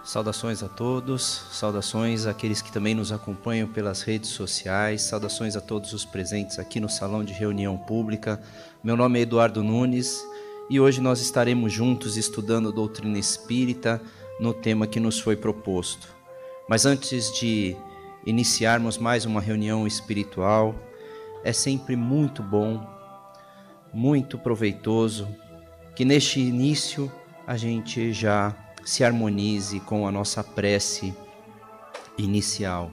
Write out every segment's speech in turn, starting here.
Saudações a todos, saudações àqueles que também nos acompanham pelas redes sociais, saudações a todos os presentes aqui no Salão de Reunião Pública. Meu nome é Eduardo Nunes e hoje nós estaremos juntos estudando doutrina espírita no tema que nos foi proposto. Mas antes de iniciarmos mais uma reunião espiritual, é sempre muito bom, muito proveitoso que neste início a gente já se harmonize com a nossa prece inicial.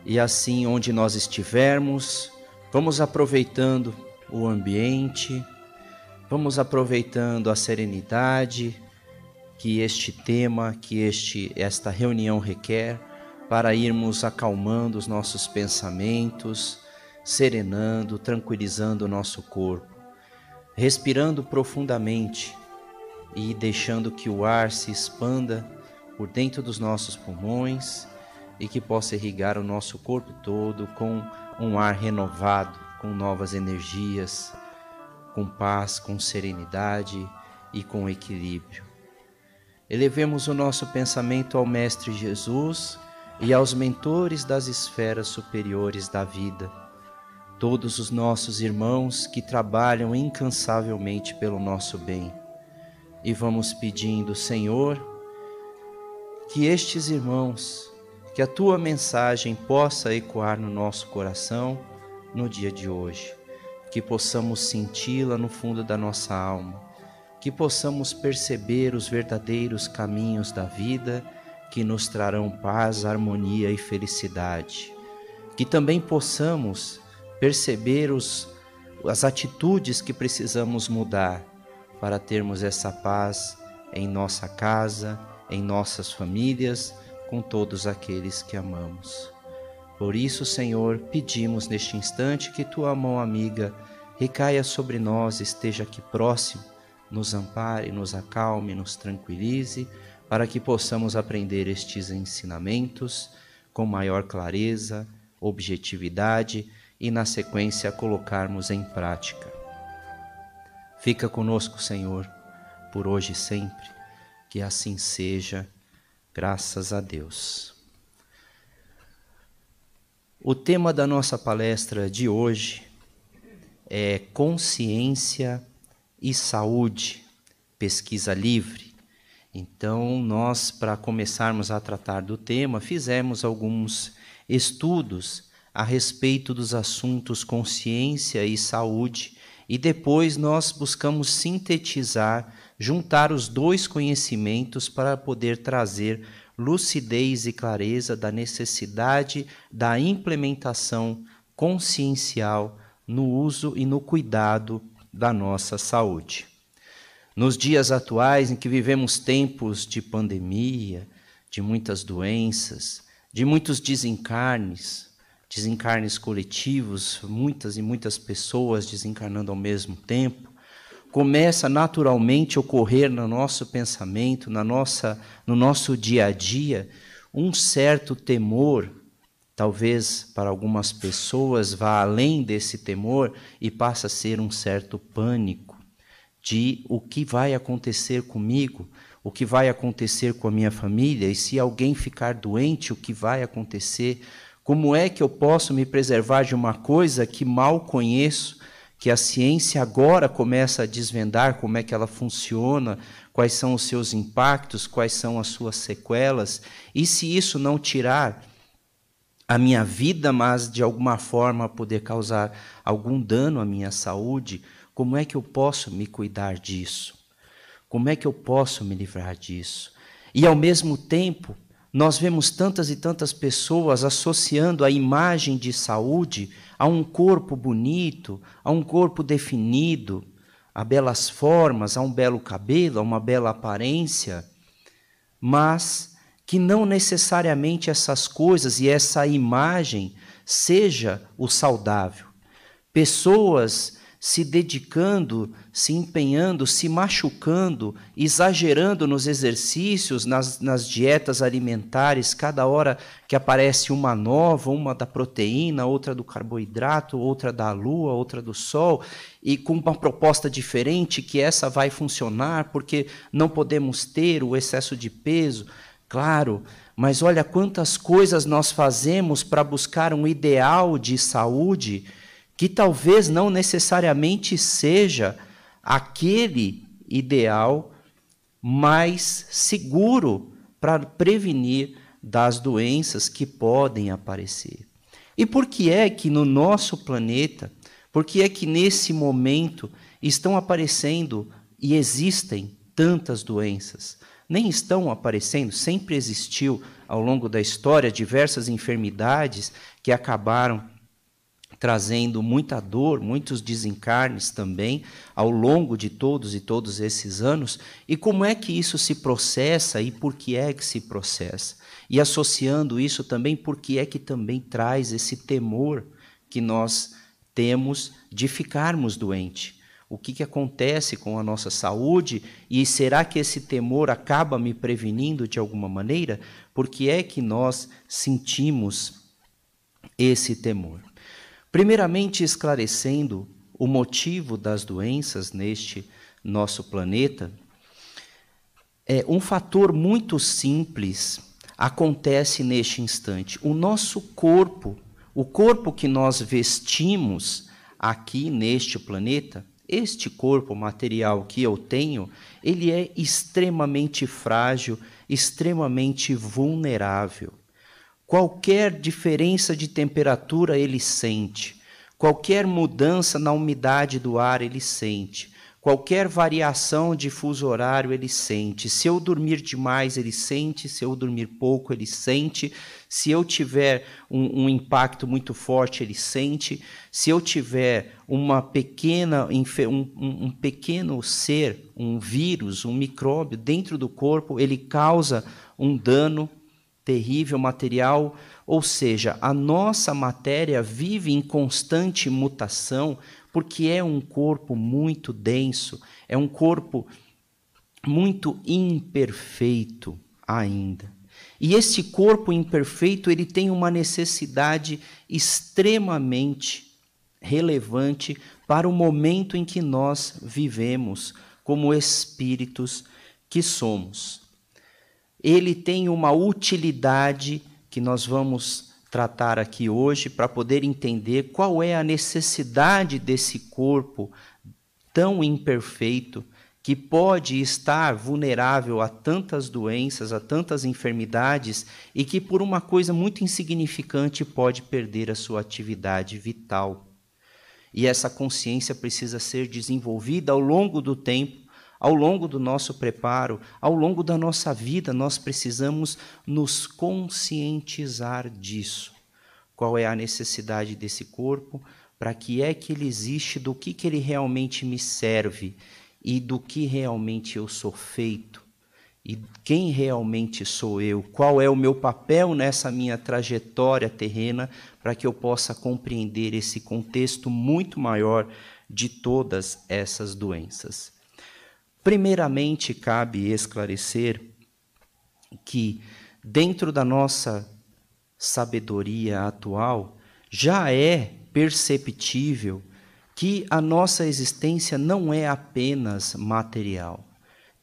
E assim, onde nós estivermos, vamos aproveitando o ambiente, vamos aproveitando a serenidade que este tema, que esta reunião requer, para irmos acalmando os nossos pensamentos, serenando, tranquilizando o nosso corpo, respirando profundamente e deixando que o ar se expanda por dentro dos nossos pulmões e que possa irrigar o nosso corpo todo com um ar renovado, com novas energias, com paz, com serenidade e com equilíbrio. Elevemos o nosso pensamento ao Mestre Jesus e aos mentores das esferas superiores da vida, todos os nossos irmãos que trabalham incansavelmente pelo nosso bem. E vamos pedindo, Senhor, que estes irmãos, que a Tua mensagem possa ecoar no nosso coração no dia de hoje, que possamos senti-la no fundo da nossa alma, que possamos perceber os verdadeiros caminhos da vida que nos trarão paz, harmonia e felicidade, que também possamos perceber as atitudes que precisamos mudar para termos essa paz em nossa casa, em nossas famílias, com todos aqueles que amamos. Por isso, Senhor, pedimos neste instante que Tua mão amiga recaia sobre nós, esteja aqui próximo, nos ampare, nos acalme, nos tranquilize, para que possamos aprender estes ensinamentos com maior clareza, objetividade e, na sequência, colocarmos em prática. Fica conosco, Senhor, por hoje e sempre, que assim seja, graças a Deus. O tema da nossa palestra de hoje é Consciência e Saúde, pesquisa livre. Então, nós, para começarmos a tratar do tema, fizemos alguns estudos a respeito dos assuntos consciência e saúde, e depois nós buscamos sintetizar, juntar os dois conhecimentos para poder trazer lucidez e clareza da necessidade da implementação consciencial no uso e no cuidado da nossa saúde. Nos dias atuais em que vivemos tempos de pandemia, de muitas doenças, de muitos desencarnes coletivos, muitas e muitas pessoas desencarnando ao mesmo tempo, começa naturalmente a ocorrer no nosso pensamento, no nosso dia a dia, um certo temor, talvez para algumas pessoas vá além desse temor e passa a ser um certo pânico de o que vai acontecer comigo, o que vai acontecer com a minha família, e se alguém ficar doente, o que vai acontecer. Como é que eu posso me preservar de uma coisa que mal conheço, que a ciência agora começa a desvendar como é que ela funciona, quais são os seus impactos, quais são as suas sequelas, e se isso não tirar a minha vida, mas de alguma forma poder causar algum dano à minha saúde, como é que eu posso me cuidar disso? Como é que eu posso me livrar disso? E ao mesmo tempo, nós vemos tantas e tantas pessoas associando a imagem de saúde a um corpo bonito, a um corpo definido, a belas formas, a um belo cabelo, a uma bela aparência, mas que não necessariamente essas coisas e essa imagem seja o saudável. Pessoas se dedicando, se empenhando, se machucando, exagerando nos exercícios, nas dietas alimentares, cada hora que aparece uma nova, uma da proteína, outra do carboidrato, outra da lua, outra do sol, e com uma proposta diferente, que essa vai funcionar, porque não podemos ter o excesso de peso. Claro, mas olha quantas coisas nós fazemos para buscar um ideal de saúde que talvez não necessariamente seja aquele ideal mais seguro para prevenir das doenças que podem aparecer. E por que é que no nosso planeta, por que é que nesse momento estão aparecendo e existem tantas doenças? Nem estão aparecendo, sempre existiu ao longo da história diversas enfermidades que acabaram trazendo muita dor, muitos desencarnes também, ao longo de todos esses anos. E como é que isso se processa e por que é que se processa? E associando isso também, por que é que também traz esse temor que nós temos de ficarmos doentes? O que acontece com a nossa saúde? E será que esse temor acaba me prevenindo de alguma maneira? Por que é que nós sentimos esse temor? Primeiramente, esclarecendo o motivo das doenças neste nosso planeta, um fator muito simples acontece neste instante. O nosso corpo, o corpo que nós vestimos aqui neste planeta, este corpo material que eu tenho, ele é extremamente frágil, extremamente vulnerável. Qualquer diferença de temperatura ele sente, qualquer mudança na umidade do ar ele sente, qualquer variação de fuso horário ele sente. Se eu dormir demais ele sente, se eu dormir pouco ele sente, se eu tiver um impacto muito forte ele sente, se eu tiver um pequeno ser, um vírus, um micróbio dentro do corpo, ele causa um dano terrível material, ou seja, a nossa matéria vive em constante mutação, porque é um corpo muito denso, é um corpo muito imperfeito ainda. E esse corpo imperfeito, ele tem uma necessidade extremamente relevante para o momento em que nós vivemos como espíritos que somos. Ele tem uma utilidade que nós vamos tratar aqui hoje para poder entender qual é a necessidade desse corpo tão imperfeito que pode estar vulnerável a tantas doenças, a tantas enfermidades e que por uma coisa muito insignificante pode perder a sua atividade vital. E essa consciência precisa ser desenvolvida ao longo do tempo, ao longo do nosso preparo, ao longo da nossa vida, nós precisamos nos conscientizar disso. Qual é a necessidade desse corpo? Para que é que ele existe? Do que ele realmente me serve? E do que realmente eu sou feito? E quem realmente sou eu? Qual é o meu papel nessa minha trajetória terrena para que eu possa compreender esse contexto muito maior de todas essas doenças? Primeiramente, cabe esclarecer que, dentro da nossa sabedoria atual, já é perceptível que a nossa existência não é apenas material.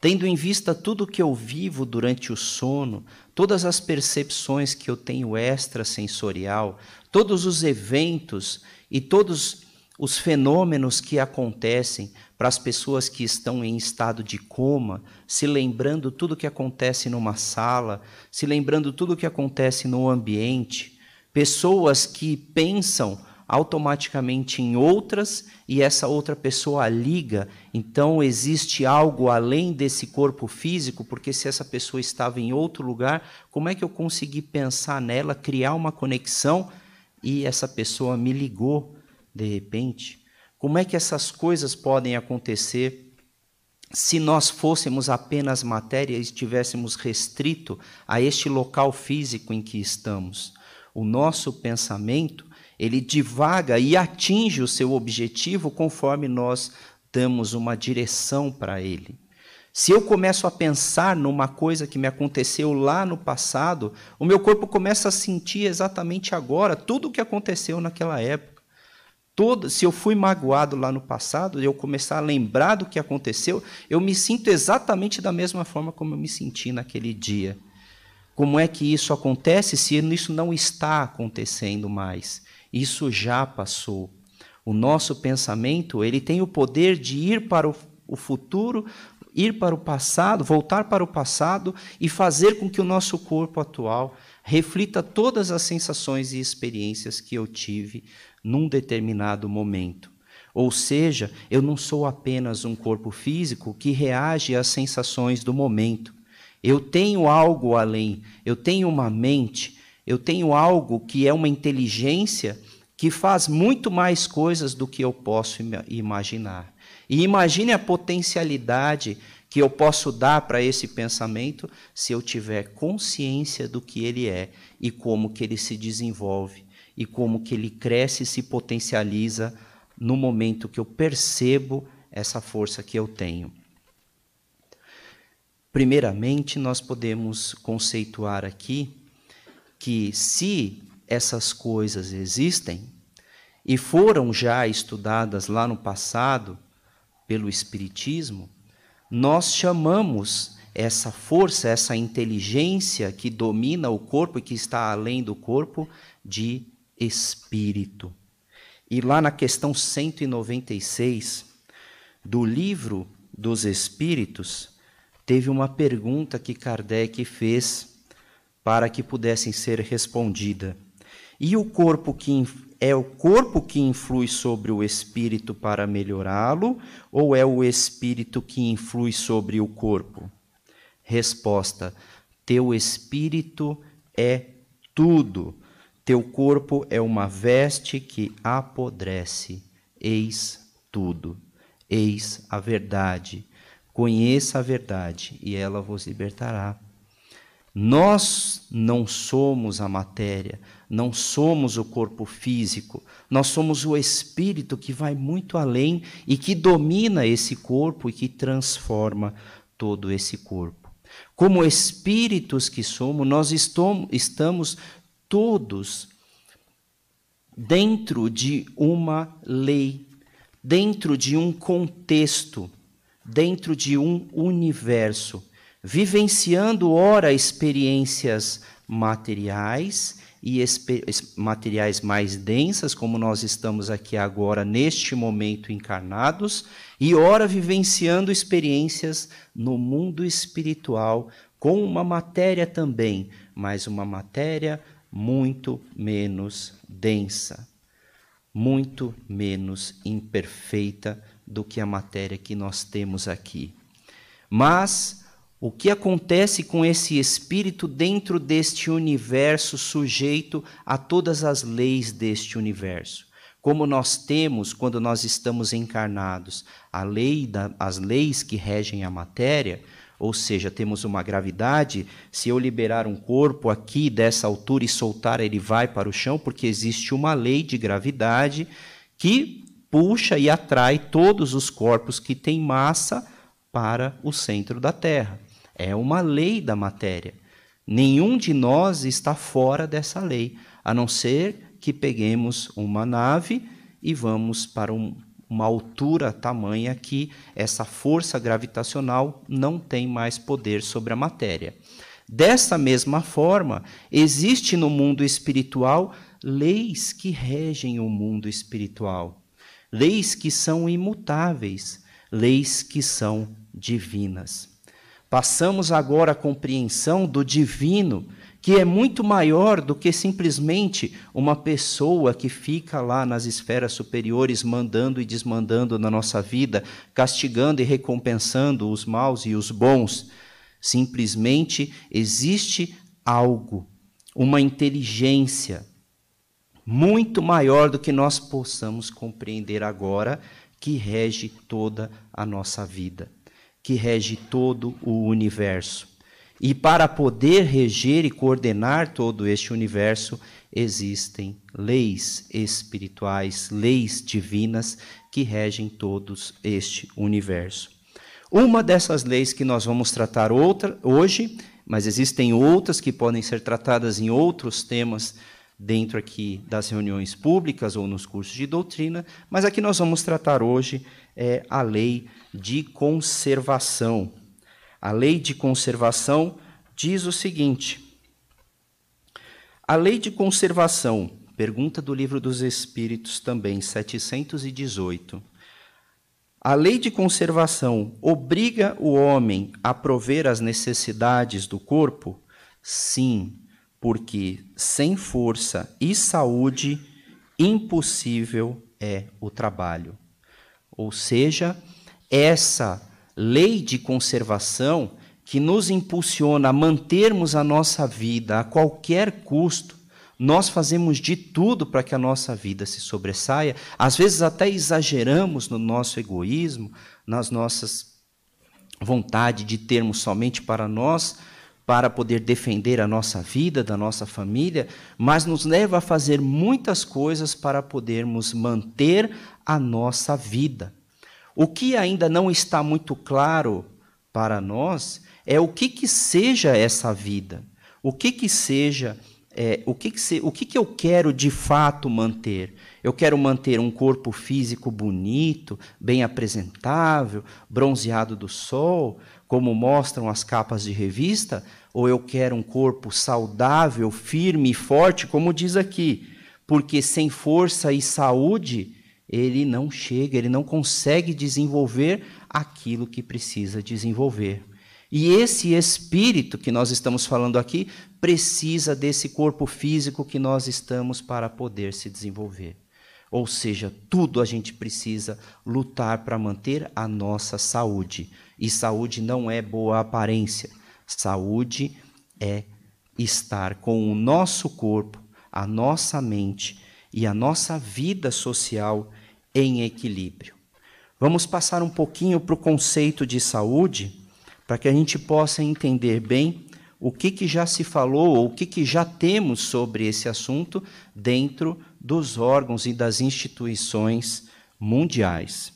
Tendo em vista tudo que eu vivo durante o sono, todas as percepções que eu tenho extrasensorial, todos os eventos e todos os fenômenos que acontecem para as pessoas que estão em estado de coma, se lembrando tudo o que acontece numa sala, se lembrando tudo o que acontece no ambiente, pessoas que pensam automaticamente em outras e essa outra pessoa a liga, então existe algo além desse corpo físico, porque se essa pessoa estava em outro lugar, como é que eu consegui pensar nela, criar uma conexão e essa pessoa me ligou de repente? Como é que essas coisas podem acontecer se nós fôssemos apenas matéria e estivéssemos restrito a este local físico em que estamos? O nosso pensamento, Ele divaga e atinge o seu objetivo conforme nós damos uma direção para ele. Se eu começo a pensar numa coisa que me aconteceu lá no passado, o meu corpo começa a sentir exatamente agora tudo o que aconteceu naquela época. Se eu fui magoado lá no passado, eu começar a lembrar do que aconteceu, eu me sinto exatamente da mesma forma como eu me senti naquele dia. Como é que isso acontece se isso não está acontecendo mais? Isso já passou. O nosso pensamento, ele tem o poder de ir para o futuro, ir para o passado, voltar para o passado e fazer com que o nosso corpo atual reflita todas as sensações e experiências que eu tive num determinado momento. Ou seja, eu não sou apenas um corpo físico que reage às sensações do momento. Eu tenho algo além, eu tenho uma mente, eu tenho algo que é uma inteligência que faz muito mais coisas do que eu posso imaginar. E imagine a potencialidade que eu posso dar para esse pensamento se eu tiver consciência do que ele é e como que ele se desenvolve e como que ele cresce e se potencializa no momento que eu percebo essa força que eu tenho. Primeiramente, nós podemos conceituar aqui que se essas coisas existem e foram já estudadas lá no passado pelo Espiritismo, nós chamamos essa força, essa inteligência que domina o corpo e que está além do corpo de espírito. E lá na questão 196 do Livro dos Espíritos, teve uma pergunta que Kardec fez para que pudessem ser respondida. E o corpo que é o corpo que influi sobre o espírito para melhorá-lo, ou é o espírito que influi sobre o corpo? Resposta: teu espírito é tudo. Teu corpo é uma veste que apodrece. Eis tudo. Eis a verdade. Conheça a verdade e ela vos libertará. Nós não somos a matéria, não somos o corpo físico, nós somos o espírito que vai muito além e que domina esse corpo e que transforma todo esse corpo. Como espíritos que somos, nós estamos todos dentro de uma lei, dentro de um contexto, dentro de um universo, vivenciando ora experiências materiais e materiais mais densas, como nós estamos aqui agora neste momento encarnados, e ora vivenciando experiências no mundo espiritual com uma matéria também, mas uma matéria muito menos densa, muito menos imperfeita do que a matéria que nós temos aqui. Mas o que acontece com esse espírito dentro deste universo sujeito a todas as leis deste universo? Como nós temos, quando nós estamos encarnados, as leis que regem a matéria, ou seja, temos uma gravidade, se eu liberar um corpo aqui dessa altura e soltar, ele vai para o chão, porque existe uma lei de gravidade que puxa e atrai todos os corpos que têm massa para o centro da Terra. É uma lei da matéria. Nenhum de nós está fora dessa lei, a não ser que peguemos uma nave e vamos para uma altura tamanha que essa força gravitacional não tem mais poder sobre a matéria. Dessa mesma forma, existe no mundo espiritual leis que regem o mundo espiritual, leis que são imutáveis, leis que são divinas. Passamos agora a compreensão do divino, que é muito maior do que simplesmente uma pessoa que fica lá nas esferas superiores mandando e desmandando na nossa vida, castigando e recompensando os maus e os bons. Simplesmente existe algo, uma inteligência muito maior do que nós possamos compreender agora, que rege toda a nossa vida, que rege todo o universo. E para poder reger e coordenar todo este universo, existem leis espirituais, leis divinas que regem todo este universo. Uma dessas leis que nós vamos tratar hoje, mas existem outras que podem ser tratadas em outros temas dentro aqui das reuniões públicas ou nos cursos de doutrina, mas aqui nós vamos tratar hoje a lei de conservação. A lei de conservação diz o seguinte: a lei de conservação, pergunta do Livro dos Espíritos também, 718. A lei de conservação obriga o homem a prover as necessidades do corpo? Sim, porque sem força e saúde, impossível é o trabalho. Ou seja, essa lei de conservação que nos impulsiona a mantermos a nossa vida a qualquer custo, nós fazemos de tudo para que a nossa vida se sobressaia, às vezes até exageramos no nosso egoísmo, nas nossas vontades de termos somente para nós, para poder defender a nossa vida, da nossa família, mas nos leva a fazer muitas coisas para podermos manter a nossa vida. O que ainda não está muito claro para nós é o que seja essa vida, o que seja, o que eu quero de fato manter. Eu quero manter um corpo físico bonito, bem apresentável, bronzeado do sol, como mostram as capas de revista, ou eu quero um corpo saudável, firme e forte, como diz aqui, porque sem força e saúde ele não chega, ele não consegue desenvolver aquilo que precisa desenvolver. E esse espírito que nós estamos falando aqui precisa desse corpo físico que nós estamos para poder se desenvolver. Ou seja, tudo a gente precisa lutar para manter a nossa saúde. E saúde não é boa aparência. Saúde é estar com o nosso corpo, a nossa mente e a nossa vida social em equilíbrio. Vamos passar um pouquinho para o conceito de saúde, para que a gente possa entender bem o que já se falou, ou o que já temos sobre esse assunto dentro dos órgãos e das instituições mundiais.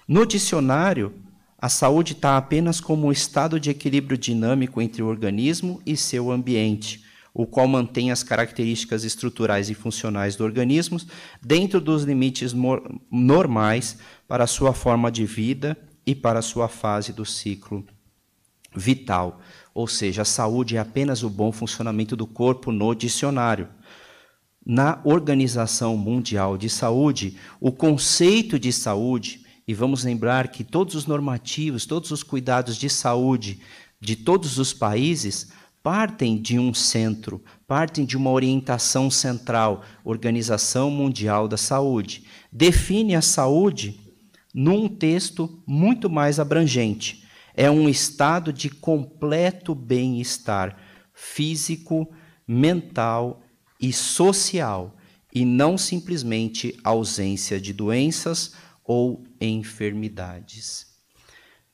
No dicionário, a saúde está apenas como um estado de equilíbrio dinâmico entre o organismo e seu ambiente, o qual mantém as características estruturais e funcionais do organismo dentro dos limites normais para a sua forma de vida e para a sua fase do ciclo vital. Ou seja, a saúde é apenas o bom funcionamento do corpo no dicionário. Na Organização Mundial de Saúde, o conceito de saúde, e vamos lembrar que todos os normativos, todos os cuidados de saúde de todos os países partem de um centro, partem de uma orientação central, Organização Mundial da Saúde. Define a saúde num texto muito mais abrangente. É um estado de completo bem-estar físico, mental e social, e não simplesmente ausência de doenças ou enfermidades.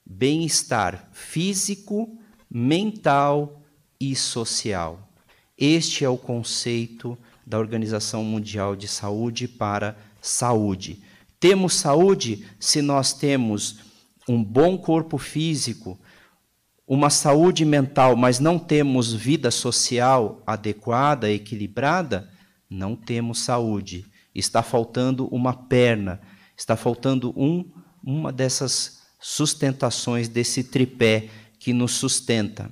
Bem-estar físico, mental e social. Este é o conceito da Organização Mundial de Saúde para saúde. Temos saúde se nós temos um bom corpo físico, uma saúde mental, mas não temos vida social adequada, equilibrada, não temos saúde. Está faltando uma perna, está faltando uma dessas sustentações desse tripé que nos sustenta.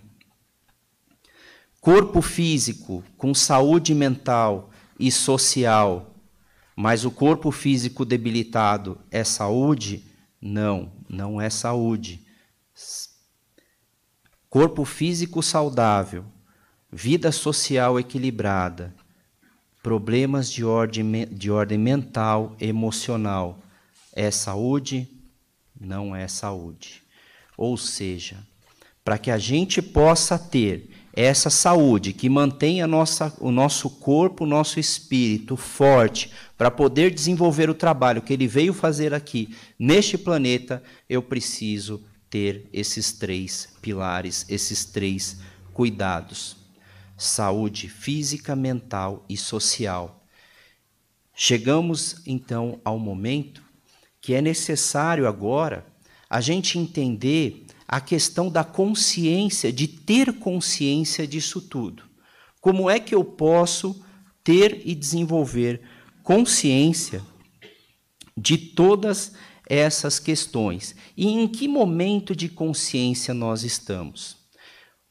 Corpo físico com saúde mental e social, mas o corpo físico debilitado é saúde? Não, não é saúde. Corpo físico saudável, vida social equilibrada, problemas de ordem mental, emocional, é saúde? Não é saúde. Ou seja, para que a gente possa ter essa saúde que mantém o nosso corpo, o nosso espírito forte, para poder desenvolver o trabalho que ele veio fazer aqui, neste planeta, eu preciso ter esses três pilares, esses três cuidados. Saúde física, mental e social. Chegamos, então, ao momento que é necessário agora a gente entender a questão da consciência, de ter consciência disso tudo. Como é que eu posso ter e desenvolver consciência de todas essas questões? E em que momento de consciência nós estamos?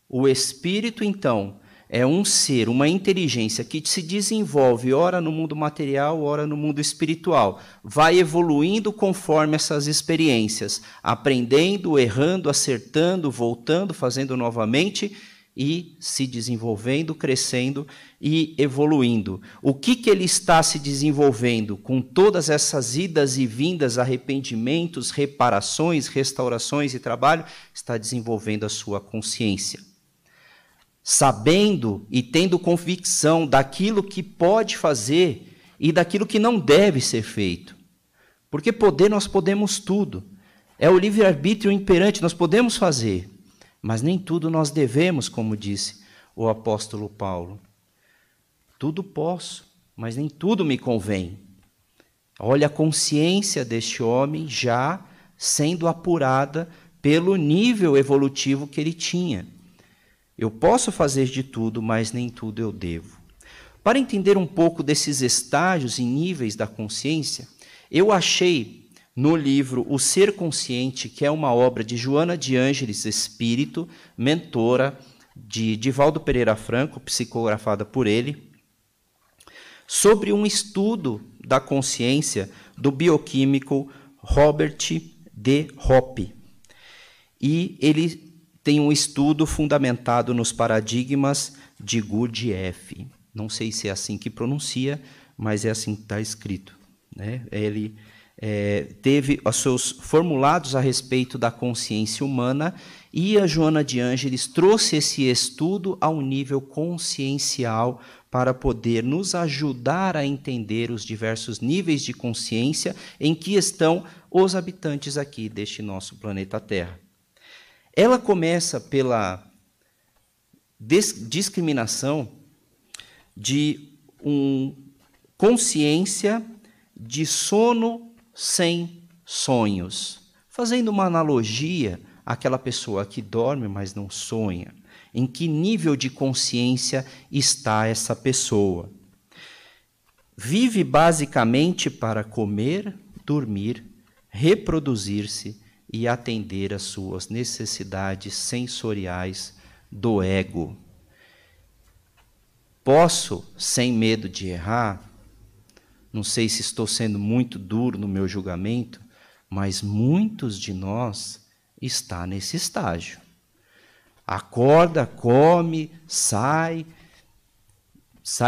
O espírito, então, é um ser, uma inteligência que se desenvolve ora no mundo material, ora no mundo espiritual. Vai evoluindo conforme essas experiências, aprendendo, errando, acertando, voltando, fazendo novamente e se desenvolvendo, crescendo e evoluindo. O que ele está se desenvolvendo com todas essas idas e vindas, arrependimentos, reparações, restaurações e trabalho? Está desenvolvendo a sua consciência. Sabendo e tendo convicção daquilo que pode fazer e daquilo que não deve ser feito. Porque poder, nós podemos tudo. É o livre-arbítrio imperante, nós podemos fazer. Mas nem tudo nós devemos, como disse o apóstolo Paulo. Tudo posso, mas nem tudo me convém. Olha a consciência deste homem já sendo apurada pelo nível evolutivo que ele tinha. Eu posso fazer de tudo, mas nem tudo eu devo. Para entender um pouco desses estágios e níveis da consciência, eu achei no livro O Ser Consciente, que é uma obra de Joana de Ângeles Espírito, mentora de Divaldo Pereira Franco, psicografada por ele, sobre um estudo da consciência do bioquímico Robert D. Hoppe. E ele tem um estudo fundamentado nos paradigmas de Gurdjieff. Não sei se é assim que pronuncia, mas é assim que está escrito. Né? Ele teve os seus formulados a respeito da consciência humana e a Joana de Ângeles trouxe esse estudo a um nível consciencial para poder nos ajudar a entender os diversos níveis de consciência em que estão os habitantes aqui deste nosso planeta Terra. Ela começa pela discriminação de consciência de sono sem sonhos, fazendo uma analogia àquela pessoa que dorme, mas não sonha. Em que nível de consciência está essa pessoa? Vive basicamente para comer, dormir, reproduzir-se e atender às suas necessidades sensoriais do ego. Posso, sem medo de errar, não sei se estou sendo muito duro no meu julgamento, mas muitos de nós estão nesse estágio. Acorda, come, sai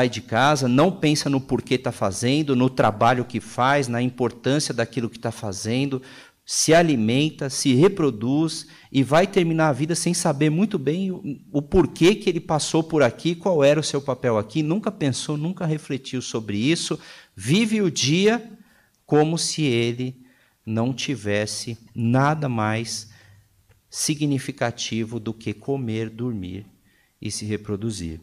de casa, não pensa no porquê está fazendo, no trabalho que faz, na importância daquilo que está fazendo, se alimenta, se reproduz e vai terminar a vida sem saber muito bem o porquê que ele passou por aqui, qual era o seu papel aqui, nunca pensou, nunca refletiu sobre isso, vive o dia como se ele não tivesse nada mais significativo do que comer, dormir e se reproduzir.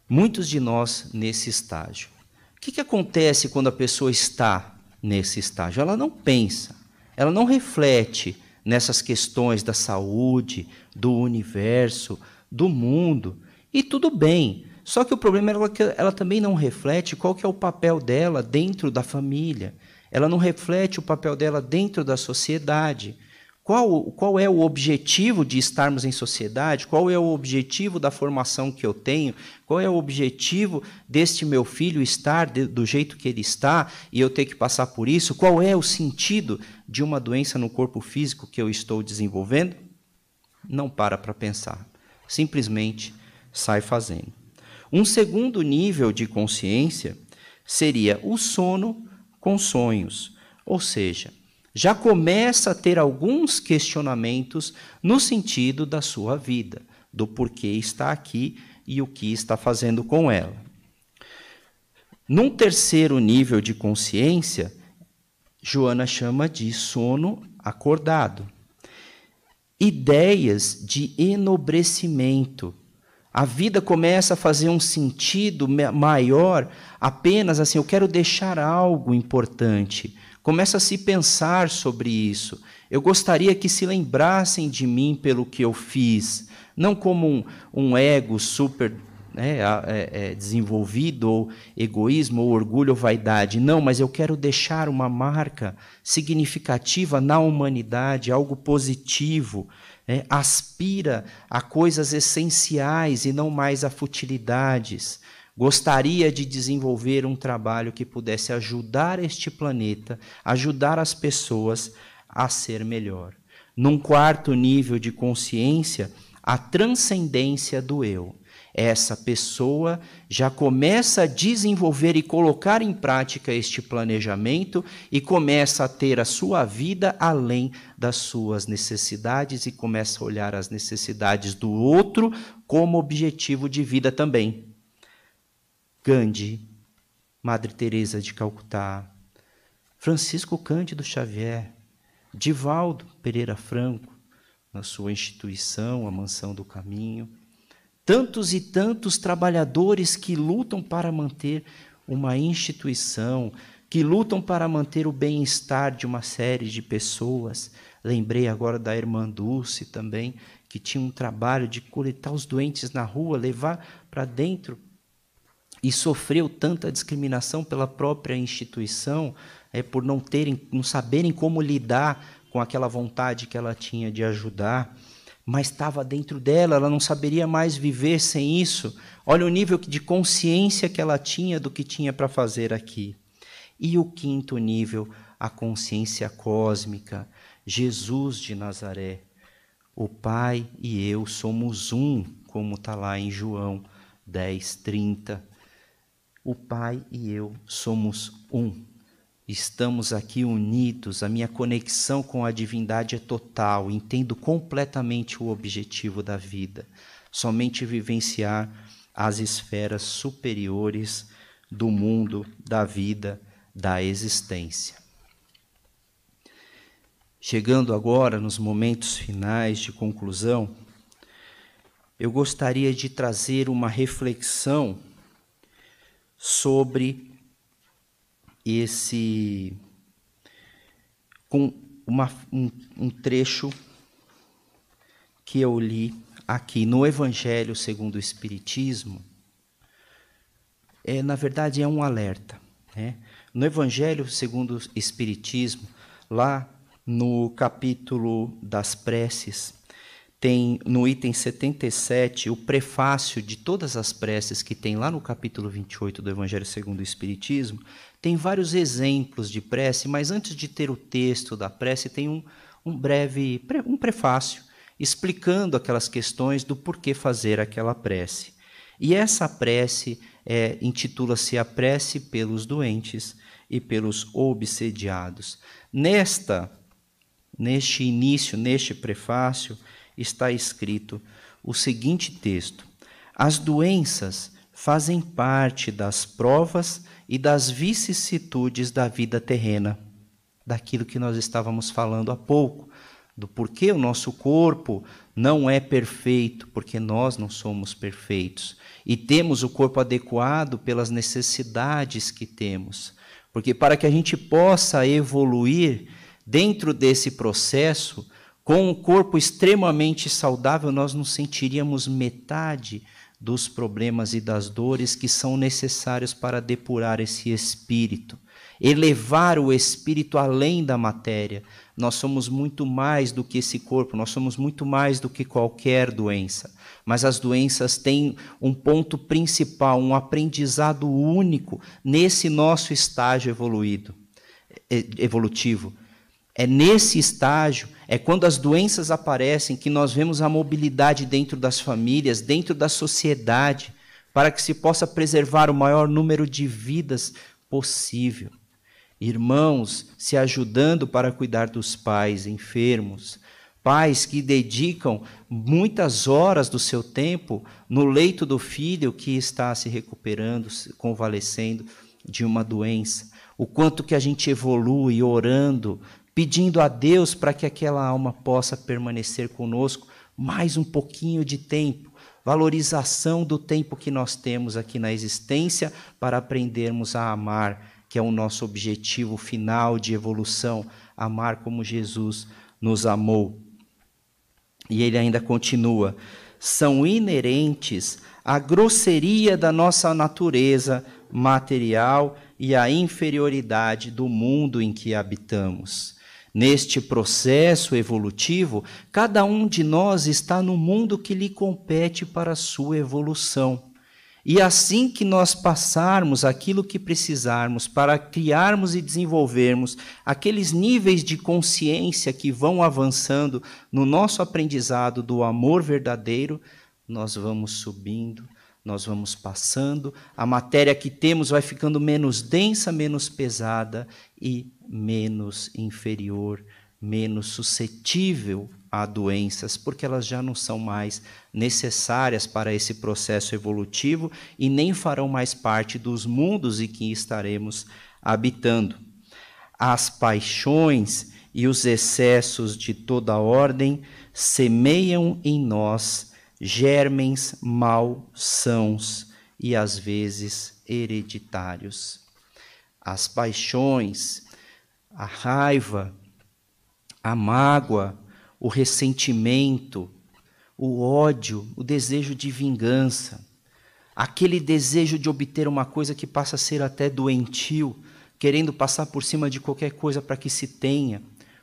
Muitos de nós nesse estágio. O que acontece quando a pessoa está nesse estágio? Ela não pensa, ela não reflete nessas questões da saúde, do universo, do mundo, e tudo bem. Só que o problema é que ela também não reflete qual que é o papel dela dentro da família, ela não reflete o papel dela dentro da sociedade. Qual é o objetivo de estarmos em sociedade? Qual é o objetivo da formação que eu tenho? Qual é o objetivo deste meu filho estar do jeito que ele está e eu ter que passar por isso? Qual é o sentido de uma doença no corpo físico que eu estou desenvolvendo? Não para pensar. Simplesmente sai fazendo. Um segundo nível de consciência seria o sono com sonhos, ou seja, já começa a ter alguns questionamentos no sentido da sua vida, do porquê está aqui e o que está fazendo com ela. Num terceiro nível de consciência, Joana chama de sono acordado. ideias de enobrecimento. A vida começa a fazer um sentido maior apenas assim, eu quero deixar algo importante. Começa a se pensar sobre isso. Eu gostaria que se lembrassem de mim pelo que eu fiz, não como um ego super desenvolvido, ou egoísmo, ou orgulho, ou vaidade. Não, mas eu quero deixar uma marca significativa na humanidade, algo positivo. Aspira a coisas essenciais e não mais a futilidades. Gostaria de desenvolver um trabalho que pudesse ajudar este planeta, ajudar as pessoas a ser melhor. Num quarto nível de consciência, a transcendência do eu. Essa pessoa já começa a desenvolver e colocar em prática este planejamento e começa a ter a sua vida além das suas necessidades e começa a olhar as necessidades do outro como objetivo de vida também. Gandhi, Madre Teresa de Calcutá, Francisco Cândido Xavier, Divaldo Pereira Franco, na sua instituição, a Mansão do Caminho, tantos e tantos trabalhadores que lutam para manter uma instituição, que lutam para manter o bem-estar de uma série de pessoas. Lembrei agora da irmã Dulce também, que tinha um trabalho de coletar os doentes na rua, levar para dentro, e sofreu tanta discriminação pela própria instituição, por não saberem como lidar com aquela vontade que ela tinha de ajudar, mas estava dentro dela, ela não saberia mais viver sem isso. Olha o nível de consciência que ela tinha do que tinha para fazer aqui. E o quinto nível, a consciência cósmica, Jesus de Nazaré. O Pai e eu somos um, como está lá em João 10:30. O Pai e eu somos um. Estamos aqui unidos, a minha conexão com a divindade é total, entendo completamente o objetivo da vida, somente vivenciar as esferas superiores do mundo, da vida, da existência. Chegando agora nos momentos finais de conclusão, eu gostaria de trazer uma reflexão sobre um trecho que eu li aqui no Evangelho segundo o Espiritismo. Na verdade, é um alerta. No Evangelho segundo o Espiritismo, lá no capítulo das preces, tem no item 77 o prefácio de todas as preces que tem lá no capítulo 28 do Evangelho segundo o Espiritismo. Tem vários exemplos de prece, mas antes de ter o texto da prece, tem um prefácio explicando aquelas questões do porquê fazer aquela prece. E essa prece intitula-se A Prece pelos Doentes e pelos Obsediados. Neste início, neste prefácio, está escrito o seguinte texto: as doenças fazem parte das provas e das vicissitudes da vida terrena, daquilo que nós estávamos falando há pouco, do porquê o nosso corpo não é perfeito, porque nós não somos perfeitos, e temos o corpo adequado pelas necessidades que temos, porque para que a gente possa evoluir dentro desse processo, com um corpo extremamente saudável, nós não sentiríamos metade dos problemas e das dores que são necessários para depurar esse espírito, elevar o espírito além da matéria. Nós somos muito mais do que esse corpo, nós somos muito mais do que qualquer doença. Mas as doenças têm um ponto principal, um aprendizado único nesse nosso estágio evolutivo. É nesse estágio, é quando as doenças aparecem, que nós vemos a mobilidade dentro das famílias, dentro da sociedade, para que se possa preservar o maior número de vidas possível. Irmãos se ajudando para cuidar dos pais enfermos, pais que dedicam muitas horas do seu tempo no leito do filho que está se recuperando, convalescendo de uma doença. O quanto que a gente evolui orando, pedindo a Deus para que aquela alma possa permanecer conosco mais um pouquinho de tempo, valorização do tempo que nós temos aqui na existência para aprendermos a amar, que é o nosso objetivo final de evolução, amar como Jesus nos amou. E ele ainda continua: são inerentes à grosseria da nossa natureza material e à inferioridade do mundo em que habitamos. Neste processo evolutivo, cada um de nós está no mundo que lhe compete para a sua evolução. E assim que nós passarmos aquilo que precisarmos para criarmos e desenvolvermos aqueles níveis de consciência que vão avançando no nosso aprendizado do amor verdadeiro, nós vamos subindo, nós vamos passando, a matéria que temos vai ficando menos densa, menos pesada e menos inferior, menos suscetível a doenças, porque elas já não são mais necessárias para esse processo evolutivo e nem farão mais parte dos mundos em que estaremos habitando. As paixões e os excessos de toda ordem semeiam em nós germens malsãos e às vezes hereditários. As paixões, a raiva, a mágoa, o ressentimento, o ódio, o desejo de vingança, aquele desejo de obter uma coisa que passa a ser até doentio, querendo passar por cima de qualquer coisa para que se tenha,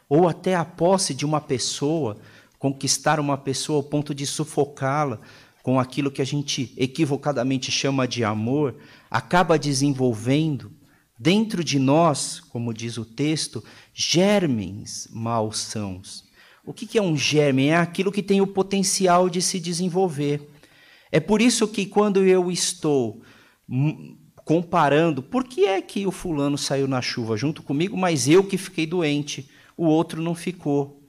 ou até a posse de uma pessoa, conquistar uma pessoa ao ponto de sufocá-la com aquilo que a gente equivocadamente chama de amor, acaba desenvolvendo dentro de nós, como diz o texto, germens malsãos. O que é um germe? É aquilo que tem o potencial de se desenvolver. É por isso que quando eu estou comparando, por que é que o fulano saiu na chuva junto comigo, mas eu que fiquei doente, o outro não ficou?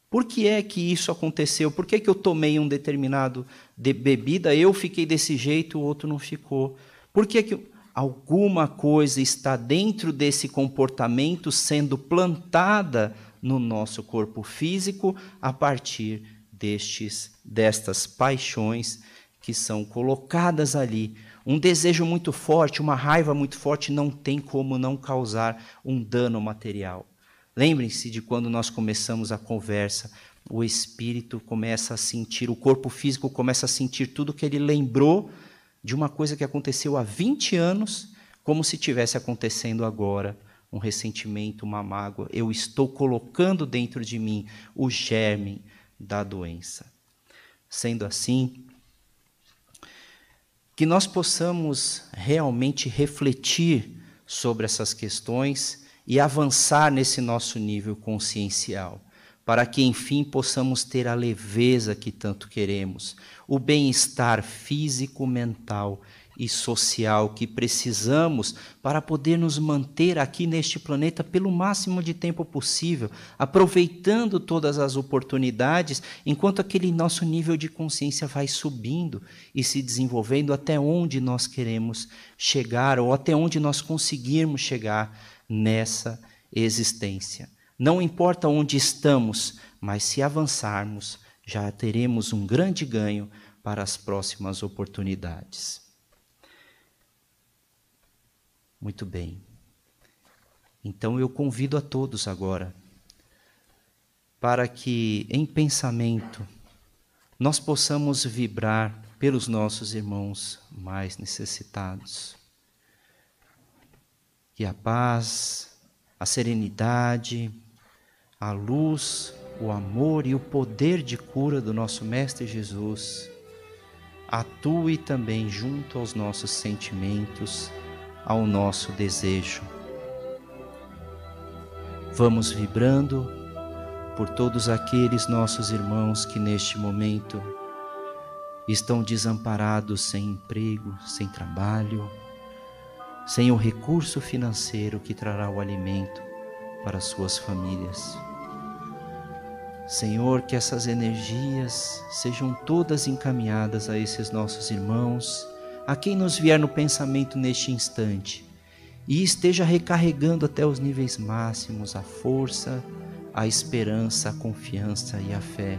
Por que é que isso aconteceu? Por que é que eu tomei um determinado bebida, eu fiquei desse jeito, o outro não ficou? Por que é que alguma coisa está dentro desse comportamento sendo plantada no nosso corpo físico a partir destas paixões que são colocadas ali. Um desejo muito forte, uma raiva muito forte não tem como não causar um dano material. Lembrem-se de quando nós começamos a conversa, o espírito começa a sentir, o corpo físico começa a sentir tudo que ele lembrou de uma coisa que aconteceu há 20 anos, como se estivesse acontecendo agora. Um ressentimento, uma mágoa. Eu estou colocando dentro de mim o germe da doença. Sendo assim, que nós possamos realmente refletir sobre essas questões e avançar nesse nosso nível consciencial, para que, enfim, possamos ter a leveza que tanto queremos, o bem-estar físico, mental e social que precisamos para poder nos manter aqui neste planeta pelo máximo de tempo possível, aproveitando todas as oportunidades, enquanto aquele nosso nível de consciência vai subindo e se desenvolvendo até onde nós queremos chegar ou até onde nós conseguirmos chegar nessa existência. Não importa onde estamos, mas se avançarmos, já teremos um grande ganho para as próximas oportunidades. Muito bem. Então eu convido a todos agora para que, em pensamento, nós possamos vibrar pelos nossos irmãos mais necessitados. Que a paz, a serenidade, a luz, o amor e o poder de cura do nosso Mestre Jesus atue também junto aos nossos sentimentos, ao nosso desejo. Vamos vibrando por todos aqueles nossos irmãos que neste momento estão desamparados, sem emprego, sem trabalho, sem o recurso financeiro que trará o alimento para suas famílias. Senhor, que essas energias sejam todas encaminhadas a esses nossos irmãos, a quem nos vier no pensamento neste instante, e esteja recarregando até os níveis máximos a força, a esperança, a confiança e a fé.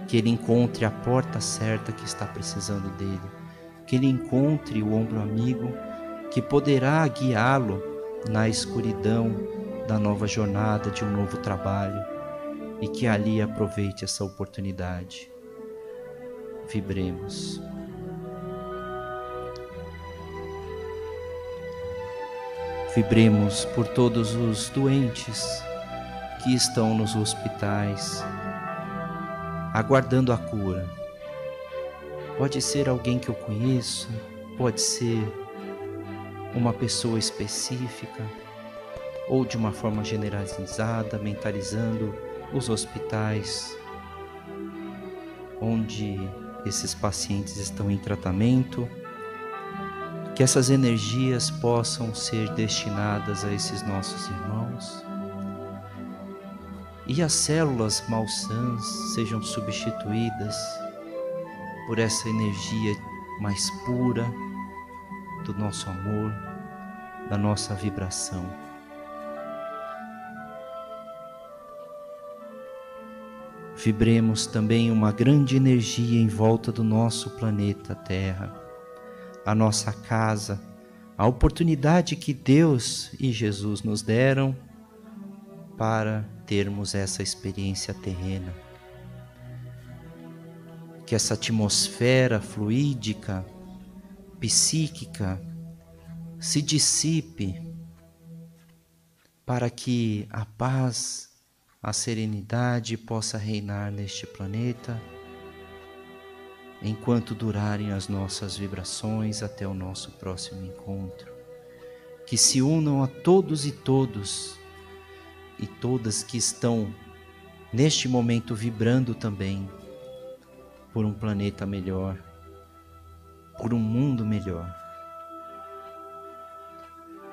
Que ele encontre a porta certa que está precisando dele. Que ele encontre o ombro amigo que poderá guiá-lo na escuridão da nova jornada, de um novo trabalho, e que ali aproveite essa oportunidade. Vibremos. Vibremos por todos os doentes que estão nos hospitais, aguardando a cura. Pode ser alguém que eu conheço, pode ser uma pessoa específica, ou de uma forma generalizada, mentalizando os hospitais onde esses pacientes estão em tratamento. Que essas energias possam ser destinadas a esses nossos irmãos e as células malsãs sejam substituídas por essa energia mais pura do nosso amor, da nossa vibração. Vibremos também uma grande energia em volta do nosso planeta Terra, a nossa casa, a oportunidade que Deus e Jesus nos deram para termos essa experiência terrena. Que essa atmosfera fluídica, psíquica, se dissipe para que a paz, a serenidade possa reinar neste planeta, enquanto durarem as nossas vibrações até o nosso próximo encontro. Que se unam a todos e todas que estão neste momento vibrando também por um planeta melhor, por um mundo melhor.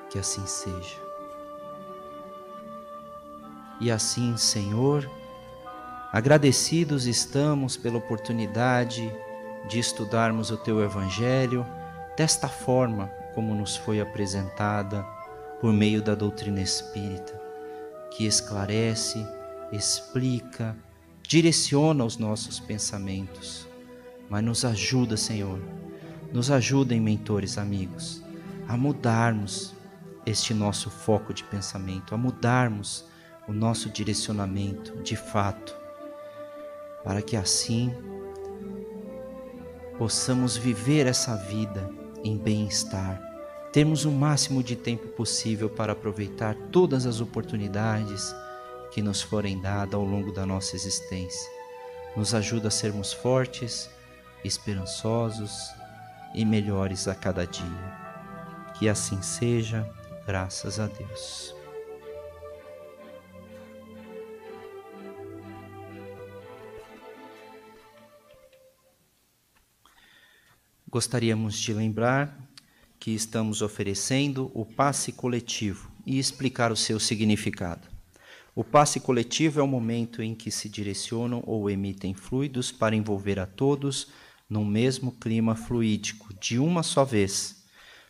Que assim seja. E assim, Senhor, agradecidos estamos pela oportunidade de estudarmos o Teu Evangelho desta forma como nos foi apresentada por meio da doutrina espírita, que esclarece, explica, direciona os nossos pensamentos, mas nos ajuda, Senhor, nos ajudem, mentores amigos, a mudarmos este nosso foco de pensamento, a mudarmos o nosso direcionamento de fato, para que assim possamos viver essa vida em bem-estar, termos o máximo de tempo possível para aproveitar todas as oportunidades que nos forem dadas ao longo da nossa existência. Nos ajuda a sermos fortes, esperançosos e melhores a cada dia. Que assim seja, graças a Deus. Gostaríamos de lembrar que estamos oferecendo o passe coletivo e explicar o seu significado. O passe coletivo é o momento em que se direcionam ou emitem fluidos para envolver a todos num mesmo clima fluídico, de uma só vez,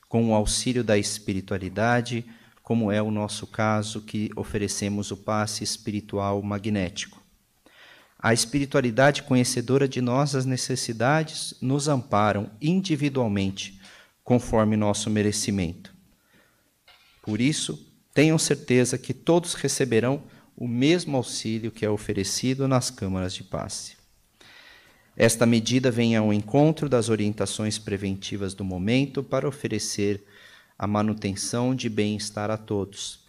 com o auxílio da espiritualidade, como é o nosso caso que oferecemos o passe espiritual magnético. A espiritualidade conhecedora de nossas necessidades nos amparam individualmente, conforme nosso merecimento. Por isso, tenham certeza que todos receberão o mesmo auxílio que é oferecido nas câmaras de passe. Esta medida vem ao encontro das orientações preventivas do momento para oferecer a manutenção de bem-estar a todos.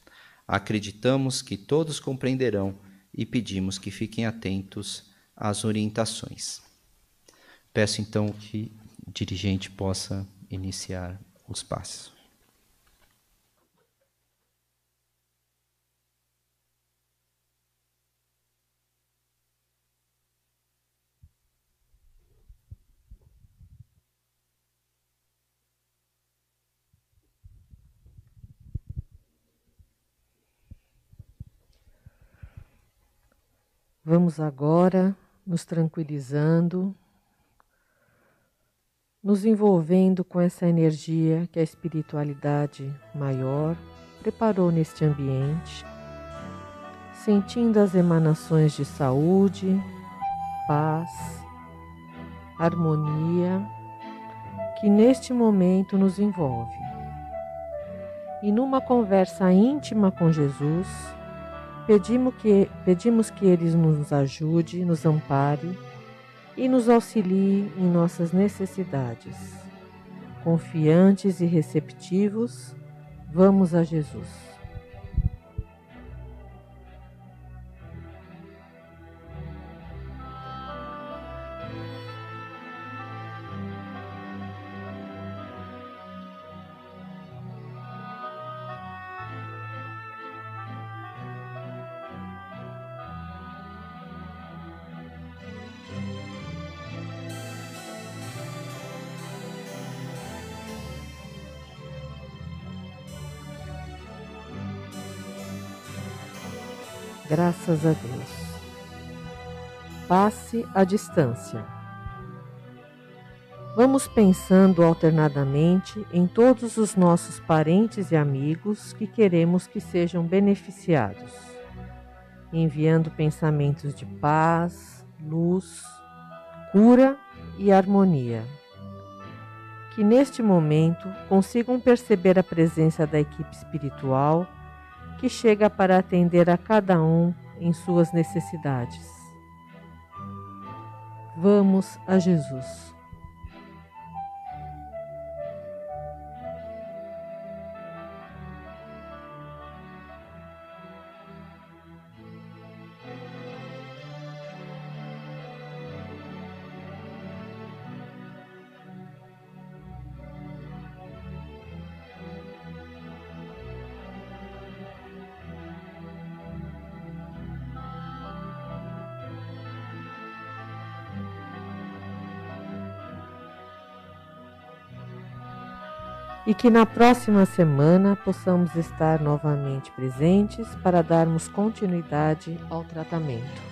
Acreditamos que todos compreenderão e pedimos que fiquem atentos às orientações. Peço então que o dirigente possa iniciar os passos. Vamos agora nos tranquilizando, nos envolvendo com essa energia que a espiritualidade maior preparou neste ambiente, sentindo as emanações de saúde, paz, harmonia, que neste momento nos envolve. E numa conversa íntima com Jesus, pedimos que Ele nos ajude, nos ampare e nos auxilie em nossas necessidades. Confiantes e receptivos, vamos a Jesus. Graças a Deus. Passe à distância. Vamos pensando alternadamente em todos os nossos parentes e amigos que queremos que sejam beneficiados, enviando pensamentos de paz, luz, cura e harmonia. Que neste momento consigam perceber a presença da equipe espiritual que chega para atender a cada um em suas necessidades. Vamos a Jesus. E que na próxima semana possamos estar novamente presentes para darmos continuidade ao tratamento.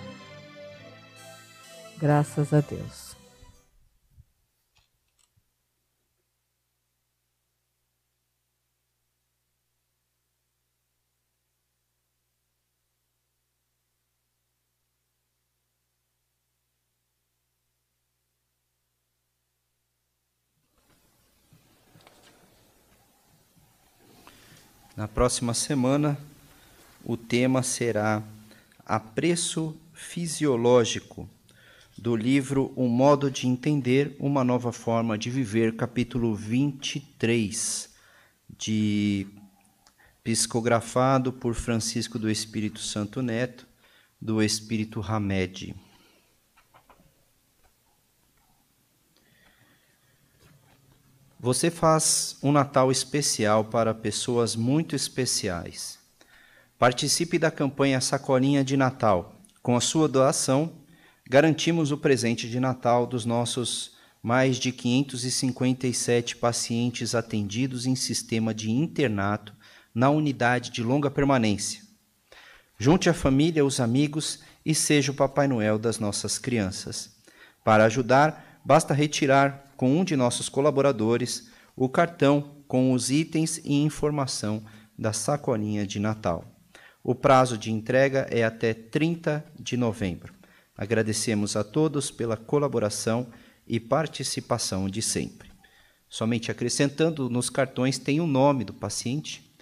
Graças a Deus. Na próxima semana, o tema será Apreço Fisiológico, do livro Um Modo de Entender, Uma Nova Forma de Viver, capítulo 23, psicografado por Francisco do Espírito Santo Neto, do Espírito Hamed. Você faz um Natal especial para pessoas muito especiais. Participe da campanha Sacolinha de Natal. Com a sua doação, garantimos o presente de Natal dos nossos mais de 557 pacientes atendidos em sistema de internato na unidade de longa permanência. Junte a família, os amigos e seja o Papai Noel das nossas crianças. Para ajudar, basta retirar com um de nossos colaboradores o cartão com os itens e informação da Sacolinha de Natal. O prazo de entrega é até 30 de novembro. Agradecemos a todos pela colaboração e participação de sempre. Somente acrescentando, nos cartões tem o nome do paciente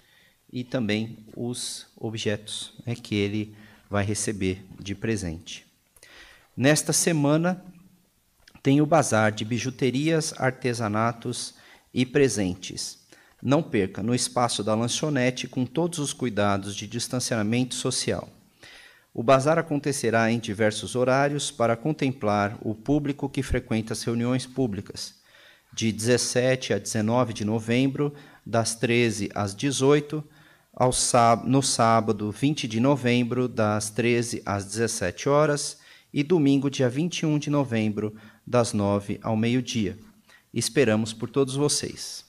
e também os objetos que ele vai receber de presente. Nesta semana, tem o bazar de bijuterias, artesanatos e presentes. Não perca, no espaço da lanchonete, com todos os cuidados de distanciamento social. O bazar acontecerá em diversos horários para contemplar o público que frequenta as reuniões públicas, de 17 a 19 de novembro, das 13 às 18, no sábado 20 de novembro, das 13 às 17 horas, e domingo, dia 21 de novembro, das 9 ao meio-dia. Esperamos por todos vocês.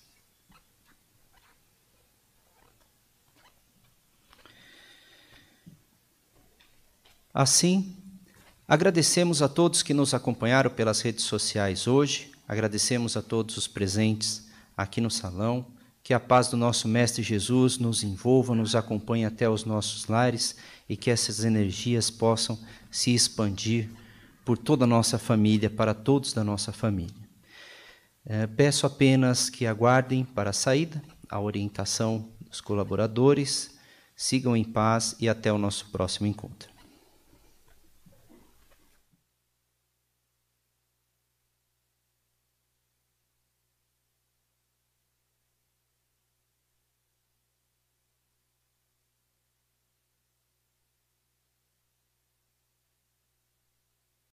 Assim, agradecemos a todos que nos acompanharam pelas redes sociais hoje, agradecemos a todos os presentes aqui no salão, que a paz do nosso Mestre Jesus nos envolva, nos acompanhe até os nossos lares e que essas energias possam se expandir por toda a nossa família, para todos da nossa família. Peço apenas que aguardem para a saída, a orientação dos colaboradores, sigam em paz e até o nosso próximo encontro.